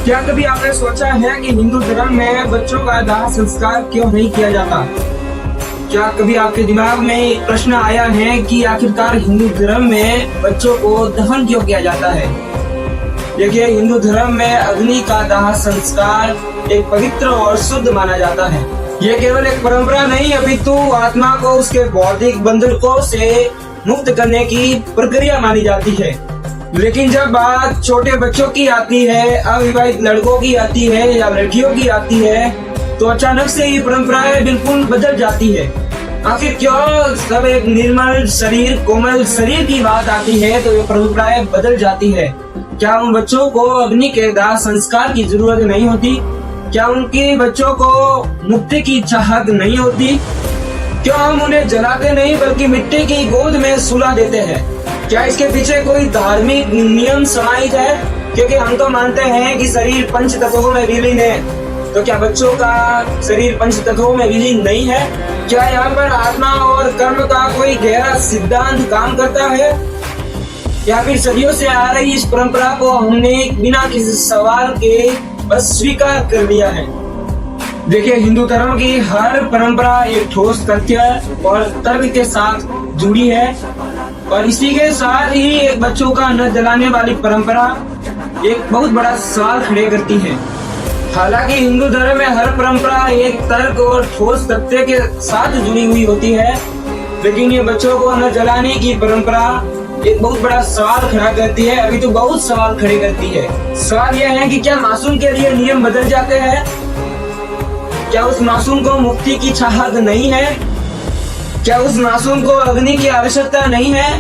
क्या कभी आपने सोचा है कि हिंदू धर्म में बच्चों का दाह संस्कार क्यों नहीं किया जाता? क्या कभी आपके दिमाग में प्रश्न आया है कि आखिरकार हिंदू धर्म में बच्चों को दफन क्यों किया जाता है? देखिए, हिंदू धर्म में अग्नि का दाह संस्कार एक पवित्र और शुद्ध माना जाता है। ये केवल एक परंपरा नहीं अपितु आत्मा को उसके बौद्धिक बंधनों से मुक्त करने की प्रक्रिया मानी जाती है। लेकिन जब बात छोटे बच्चों की आती है, अविवाहित लड़कों की आती है या लड़कियों की आती है, तो अचानक से ये परंपराएं बिल्कुल बदल जाती है। आखिर क्यों? सब एक निर्मल शरीर, कोमल शरीर की बात आती है तो ये परंपराएं बदल जाती है। क्या उन बच्चों को अग्नि के दाह संस्कार की जरूरत नहीं होती? क्या उनके बच्चों को मुक्ति की चाहत नहीं होती? क्यों हम उन्हें जलाते नहीं बल्कि मिट्टी की गोद में सुला देते हैं? क्या इसके पीछे कोई धार्मिक नियम समाहित है? क्योंकि हम तो मानते हैं कि शरीर पंच तत्वों में विलीन है, तो क्या बच्चों का शरीर पंच तत्वों में विलीन नहीं है? क्या यहाँ पर आत्मा और कर्म का कोई गहरा सिद्धांत काम करता है, या फिर सदियों से आ रही इस परंपरा को हमने बिना किसी सवाल के बस स्वीकार कर लिया है? देखिए, हिंदू धर्म की हर परंपरा एक ठोस तथ्य और तर्क के साथ जुड़ी है, और इसी के साथ ही एक बच्चों का न जलाने वाली परंपरा एक बहुत बड़ा सवाल खड़े करती है। हालांकि हिंदू धर्म में हर परंपरा एक तर्क और ठोस तथ्य के साथ जुड़ी हुई होती है, लेकिन ये बच्चों को न जलाने की परंपरा एक बहुत बड़ा सवाल खड़ा करती है। अभी तो बहुत सवाल खड़े करती है। सवाल यह है कि क्या मासूम के लिए नियम बदल जाते हैं? क्या उस मासूम को मुक्ति की चाहत नहीं है? क्या उस मासूम को अग्नि की आवश्यकता नहीं है,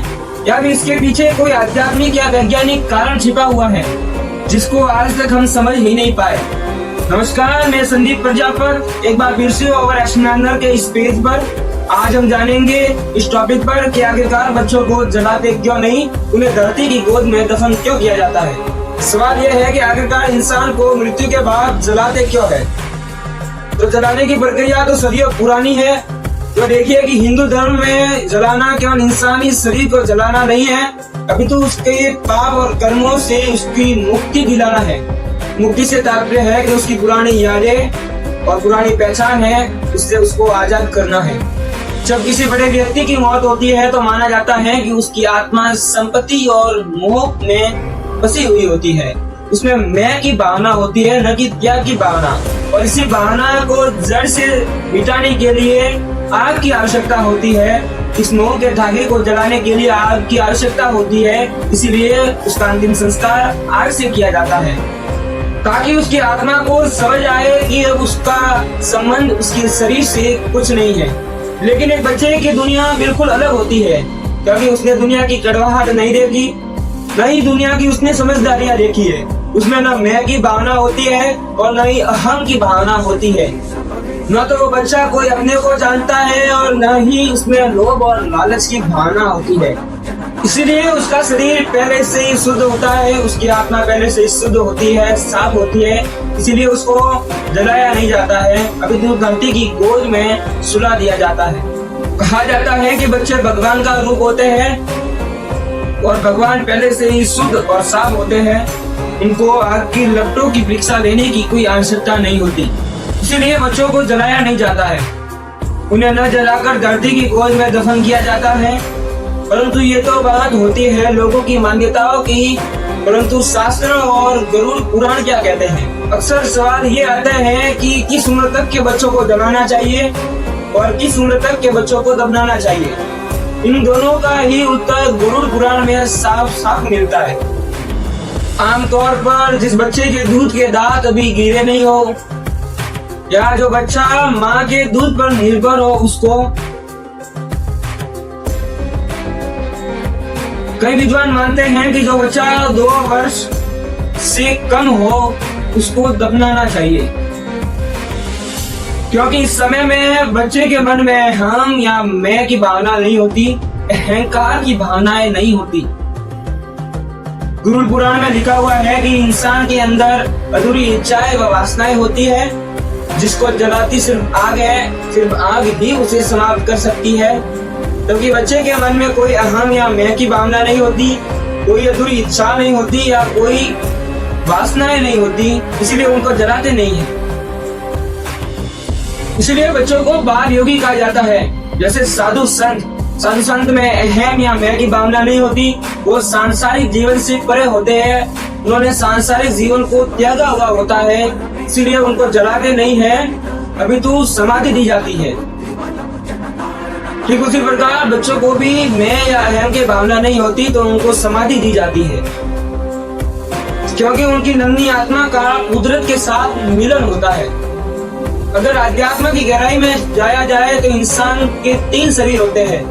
या फिर इसके पीछे कोई आध्यात्मिक या वैज्ञानिक कारण छिपा हुआ है जिसको आज तक हम समझ ही नहीं पाए? नमस्कार, मैं संदीप प्रजापत एक बार फिर से ओवर एक्सप्लेनर के इस पेज पर आज हम जानेंगे इस टॉपिक पर कि आखिरकार बच्चों को जलाते क्यों नहीं, उन्हें धरती की गोद में दफन क्यों किया जाता है। सवाल यह है कि आखिरकार इंसान को मृत्यु के बाद जलाते क्यों है? तो जलाने की प्रक्रिया तो सदियों पुरानी है। तो देखिए कि हिंदू धर्म में जलाना केवल इंसानी शरीर को जलाना नहीं है, अभी तो उसके पाप और कर्मों से उसकी मुक्ति दिलाना है। मुक्ति से तात्पर्य है कि उसकी पुरानी यादें और पुरानी पहचान है, उससे उसको आजाद करना है। जब किसी बड़े व्यक्ति की मौत होती है तो माना जाता है कि उसकी आत्मा संपत्ति और मोह में फंसी हुई होती है। उसमें मैं की भावना होती है, न कि त्याग की भावना, और इसी भावना को जड़ से मिटाने के लिए आग की आवश्यकता होती है। इस मोह के धागे को जलाने के लिए आग की आवश्यकता होती है, इसीलिए उसका अंतिम संस्कार आग से किया जाता है, ताकि उसकी आत्मा को समझ आए कि अब उसका संबंध उसके शरीर से कुछ नहीं है। लेकिन एक बच्चे की दुनिया बिल्कुल अलग होती है, क्योंकि उसने दुनिया की कड़वाहट नहीं देखी, न ही दुनिया की उसने समझदारियां देखी है। उसमें न मैं की भावना होती है और न ही अहम की भावना होती है। न तो वो बच्चा कोई अपने को जानता है और न ही उसमें लोभ और लालच की भावना होती है। इसीलिए उसका शरीर पहले से ही शुद्ध होता है, उसकी आत्मा पहले से ही शुद्ध होती है, साफ होती है, इसीलिए उसको जलाया नहीं जाता है, अभी तो धरती की गोद में सुला दिया जाता है। कहा जाता है कि बच्चे भगवान का रूप होते हैं और भगवान पहले से ही शुद्ध और साफ होते हैं, इनको आग की लपटों की परीक्षा लेने की कोई आवश्यकता नहीं होती। इसीलिए बच्चों को जलाया नहीं जाता है, उन्हें न जलाकर धरती की गोद में दफन किया जाता है। परंतु ये तो बात होती है लोगों की मान्यताओं की, परंतु शास्त्र और गरुड़ पुराण क्या कहते हैं? अक्सर सवाल ये आता है कि किस उम्र तक के बच्चों को जलाना चाहिए और किस उम्र तक के बच्चों को दफनाना चाहिए। इन दोनों का ही उत्तर गरुड़ पुराण में साफ साफ मिलता है। आमतौर पर जिस बच्चे के दूध के दांत अभी गिरे नहीं हो, या जो बच्चा माँ के दूध पर निर्भर हो, उसको कई विद्वान मानते हैं कि जो बच्चा 2 वर्ष से कम हो उसको दफनाना चाहिए, क्योंकि इस समय में बच्चे के मन में हम या मैं की भावना नहीं होती, अहंकार की भावनाएं नहीं होती। गरुड़ पुराण में लिखा हुआ है कि इंसान के अंदर अधूरी इच्छाएं व वासनाएं होती है, जिसको जलाती सिर्फ आग है, सिर्फ आग ही उसे समाप्त कर सकती है। क्योंकि बच्चे के मन में कोई अहम या मैं की भावना नहीं होती, कोई अधूरी इच्छा नहीं होती, या कोई वासनाएं नहीं होती, इसलिए उनको जलाते नहीं है। इसलिए बच्चों को बाल योगी कहा जाता है। जैसे साधु संत में अहम या मैं की भावना नहीं होती, वो सांसारिक जीवन से परे होते हैं। उन्होंने सांसारिक जीवन को त्यागा हुआ होता है, इसलिए उनको जलाते नहीं है, अपितु समाधि दी जाती है। ठीक उसी प्रकार बच्चों को भी मैं या अहम की भावना नहीं होती, तो उनको समाधि दी जाती है, क्योंकि उनकी नन्ही आत्मा का कुदरत के साथ मिलन होता है। अगर अध्यात्म की गहराई में जाया जाए तो इंसान के 3 शरीर होते हैं।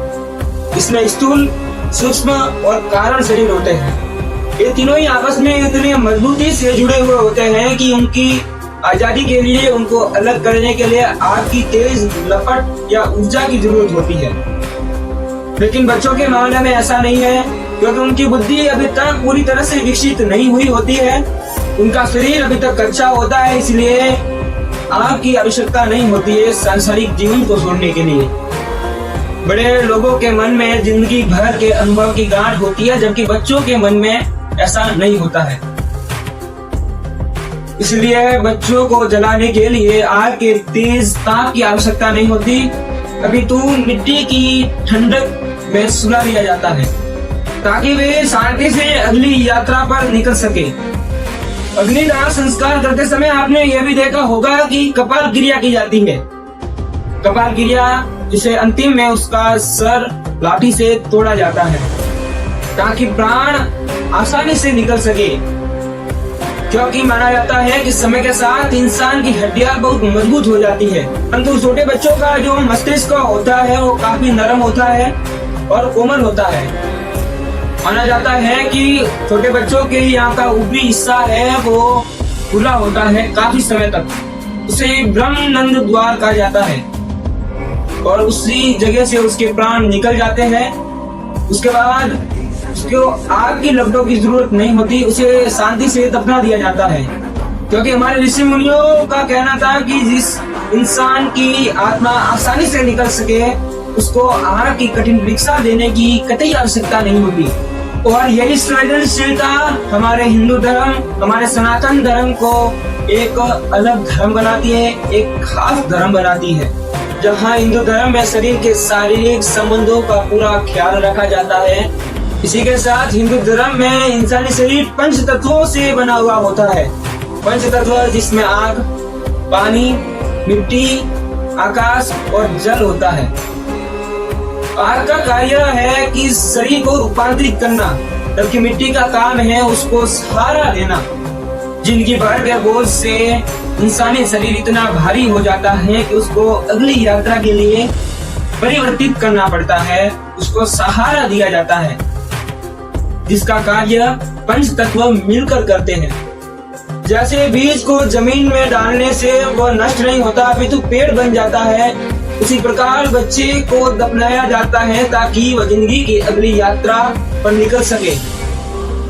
इसमें स्थूल, सूक्ष्म और कारण शरीर होते हैं। ये तीनों ही आपस में इतनी मजबूती से जुड़े हुए होते हैं कि उनकी आजादी के लिए, उनको अलग करने के लिए आग की तेज लपट या ऊर्जा की जरूरत होती है। लेकिन बच्चों के मामले में ऐसा नहीं है, क्योंकि उनकी बुद्धि अभी तक पूरी तरह से विकसित नहीं हुई होती है। उनका शरीर अभी तक कच्चा होता है, इसलिए आग की आवश्यकता नहीं होती है सांसारिक जीवन को छोड़ने के लिए। बड़े लोगों के मन में जिंदगी भर के अनुभव की गांठ होती है, जबकि बच्चों के मन में ऐसा नहीं होता है। इसलिए बच्चों को जलाने के लिए आग के तेज ताप की आवश्यकता नहीं होती, अपितु मिट्टी की ठंडक में सुला दिया जाता है, ताकि वे शांति से अगली यात्रा पर निकल सके। अग्निदाह संस्कार करते समय आपने यह भी देखा होगा कि कपाल क्रिया की जाती है। कपाल क्रिया जिसे अंतिम में उसका सर लाठी से तोड़ा जाता है, ताकि प्राण आसानी से निकल सके। क्योंकि माना जाता है कि समय के साथ इंसान की हड्डियां बहुत मजबूत हो जाती है, परंतु छोटे बच्चों का जो मस्तिष्क होता है वो काफी नरम होता है और कोमल होता है। माना जाता है कि छोटे बच्चों के यहाँ का ऊपरी हिस्सा है वो खुला होता है काफी समय तक, उसे ब्रह्मनंद द्वार कहा जाता है, और उसी जगह से उसके प्राण निकल जाते हैं। उसके बाद उसको आग की लपटों की जरूरत नहीं होती, उसे शांति से दफना दिया जाता है। क्योंकि हमारे ऋषि मुनियों का कहना था कि जिस इंसान की आत्मा आसानी से निकल सके, उसको आग की कठिन परीक्षा देने की कतई आवश्यकता नहीं होती। और यही संवेदनशीलता हमारे हिंदू धर्म, हमारे सनातन धर्म को एक अलग धर्म बनाती है, एक खास धर्म बनाती है, जहाँ हिंदू धर्म में शरीर के शारीरिक संबंधों का पूरा ख्याल रखा जाता है। इसी के साथ हिंदू धर्म में इंसानी शरीर 5 तत्वों से बना हुआ होता है। 5 तत्व जिसमें आग, पानी, मिट्टी, आकाश और जल होता है। आग का कार्य है कि शरीर को रूपांतरित करना, जबकि मिट्टी का काम है उसको सहारा देना। जिंदगी भर के बोझ से इंसानी शरीर इतना भारी हो जाता है कि उसको अगली यात्रा के लिए परिवर्तित करना पड़ता है, उसको सहारा दिया जाता है, जिसका कार्य 5 तत्व मिलकर करते हैं। जैसे बीज को जमीन में डालने से वह नष्ट नहीं होता, अपितु पेड़ बन जाता है, उसी प्रकार बच्चे को दफनाया जाता है ताकि वह जिंदगी की अगली यात्रा पर निकल सके।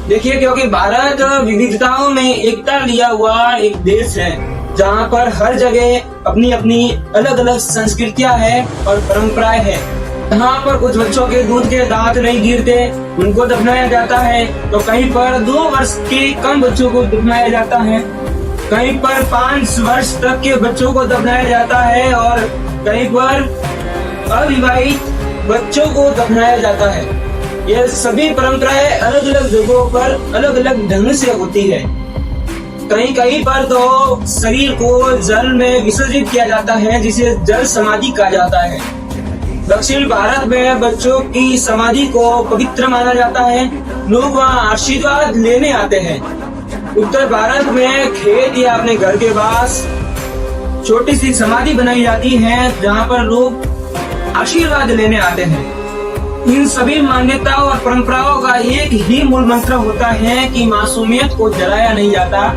देखिए, क्योंकि भारत विविधताओं में एकता लिया हुआ एक देश है, जहाँ पर हर जगह अपनी अपनी अलग अलग संस्कृतियाँ है और परंपराएं है। यहाँ पर कुछ बच्चों के दूध के दांत नहीं गिरते, उनको दफनाया जाता है, तो कहीं पर 2 वर्ष के कम बच्चों को दफनाया जाता है, कहीं पर 5 वर्ष तक के बच्चों को दफनाया जाता है, और कहीं पर अविवाहित बच्चों को दफनाया जाता है। यह सभी परंपराएं अलग अलग जगहों पर अलग अलग ढंग से होती है। कहीं कहीं पर तो शरीर को जल में विसर्जित किया जाता है, जिसे जल समाधि कहा जाता है। दक्षिण भारत में बच्चों की समाधि को पवित्र माना जाता है, लोग वहाँ आशीर्वाद लेने आते हैं। उत्तर भारत में खेत या अपने घर के पास छोटी सी समाधि बनाई जाती है, जहाँ पर लोग आशीर्वाद लेने आते हैं। इन सभी मान्यताओं और परंपराओं का एक ही मूल मंत्र होता है कि मासूमियत को जलाया नहीं जाता,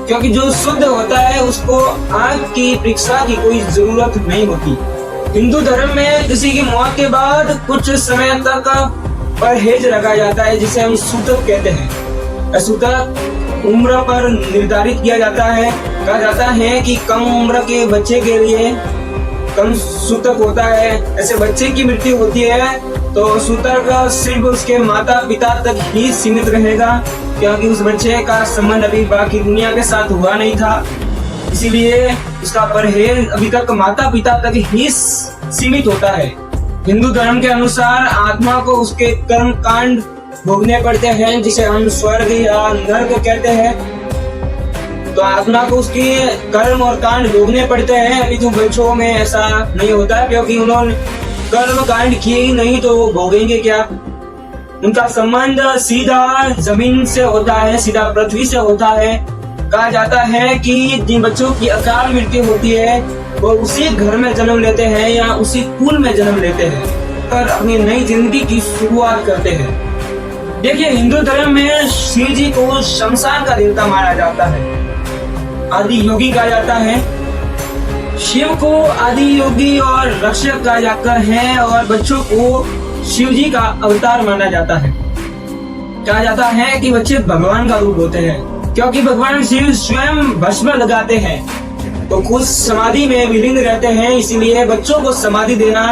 क्योंकि जो शुद्ध होता है उसको आग की परीक्षा की कोई जरूरत नहीं होती। हिंदू धर्म में किसी की मौत के बाद कुछ समय तक परहेज रखा जाता है, जिसे हम सूतक कहते हैं। सूतक उम्र पर निर्धारित किया जाता है। कहा जाता है कि कम उम्र के बच्चे के लिए कम सूतक होता है। ऐसे बच्चे की मृत्यु होती है तो सूतक सिर्फ उसके माता पिता तक ही सीमित रहेगा। क्योंकि उस बच्चे का संबंध अभी बाकी दुनिया के साथ हुआ नहीं था, इसीलिए उसका परहेज अभी तक माता पिता तक ही सीमित होता है। हिंदू धर्म के अनुसार आत्मा को उसके कर्म कांड भोगने पड़ते हैं, जिसे हम स्वर्ग या नरक कहते हैं। तो आत्मा को उसके कर्म और कांड भोगने पड़ते हैं। अभी तो बच्चों में ऐसा नहीं होता, क्योंकि उन्होंने कर्म कांड किए ही नहीं तो वो भोगेंगे क्या। उनका संबंध सीधा जमीन से होता है, सीधा पृथ्वी से होता है। कहा जाता है कि जिन बच्चों की अकाल मृत्यु होती है वो उसी घर में जन्म लेते हैं या उसी कुल में जन्म लेते हैं और अपनी नई जिंदगी की शुरुआत करते हैं। देखिए, हिंदू धर्म में शिव जी को शमशान का देवता माना जाता है, आदि योगी कहा जाता है। शिव को आदि योगी और रक्षक कहा जाता है और बच्चों को शिव जी का अवतार माना जाता है। कहा जाता है कि बच्चे भगवान का रूप होते हैं, क्योंकि भगवान शिव स्वयं भस्म लगाते हैं तो खुद समाधि में विलीन रहते हैं। इसीलिए बच्चों को समाधि देना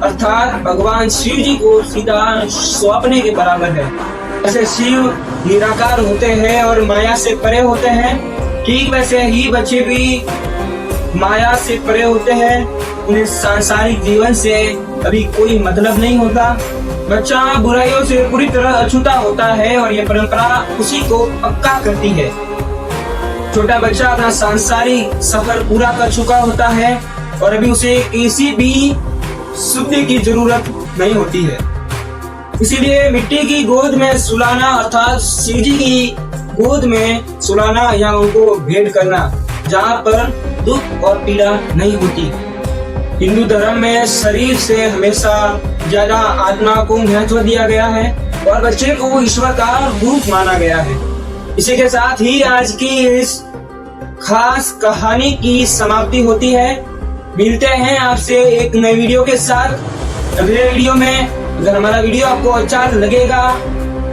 अर्थात भगवान शिव जी को सीधा सौंपने के बराबर है। जैसे शिव निराकार होते हैं और माया से परे होते हैं, ठीक वैसे ही बच्चे भी माया से परे होते हैं। उन्हें सांसारिक जीवन से अभी कोई मतलब नहीं होता। बच्चा बुराइयों से पूरी तरह अछूता होता है और ये परंपरा उसी को पक्का करती है। छोटा बच्चा अपना सांसारिक सफर पूरा कर चुका होता है और अभी उसे किसी भी शुद्धि की जरूरत नहीं होती है। इसीलिए मिट्टी की गोद में सुलाना अर्थात शिव जी की गोद में सुलाना या उनको भेंट करना, जहाँ पर दुख और पीड़ा नहीं होती। हिंदू धर्म में शरीर से हमेशा ज्यादा आत्मा को महत्व दिया गया है और बच्चे को ईश्वर का रूप माना गया है। इसी के साथ ही आज की इस खास कहानी की समाप्ति होती है। मिलते हैं आपसे एक नई वीडियो के साथ अगले वीडियो में। अगर हमारा वीडियो आपको अच्छा लगेगा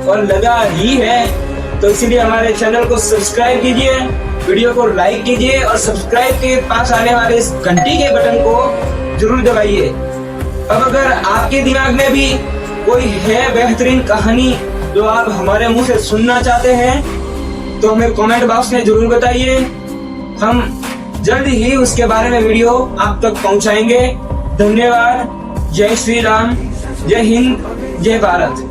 और लगा ही है तो इसीलिए हमारे चैनल को सब्सक्राइब कीजिए, वीडियो को लाइक कीजिए और सब्सक्राइब के पास आने वाले इस घंटी के बटन को जरूर दबाइए। अब अगर आपके दिमाग में भी कोई है बेहतरीन कहानी जो आप हमारे मुंह से सुनना चाहते हैं तो हमें कमेंट बॉक्स में जरूर बताइए। हम जल्द ही उसके बारे में वीडियो आप तक पहुंचाएंगे। धन्यवाद। जय श्री राम, जय हिंद, जय भारत।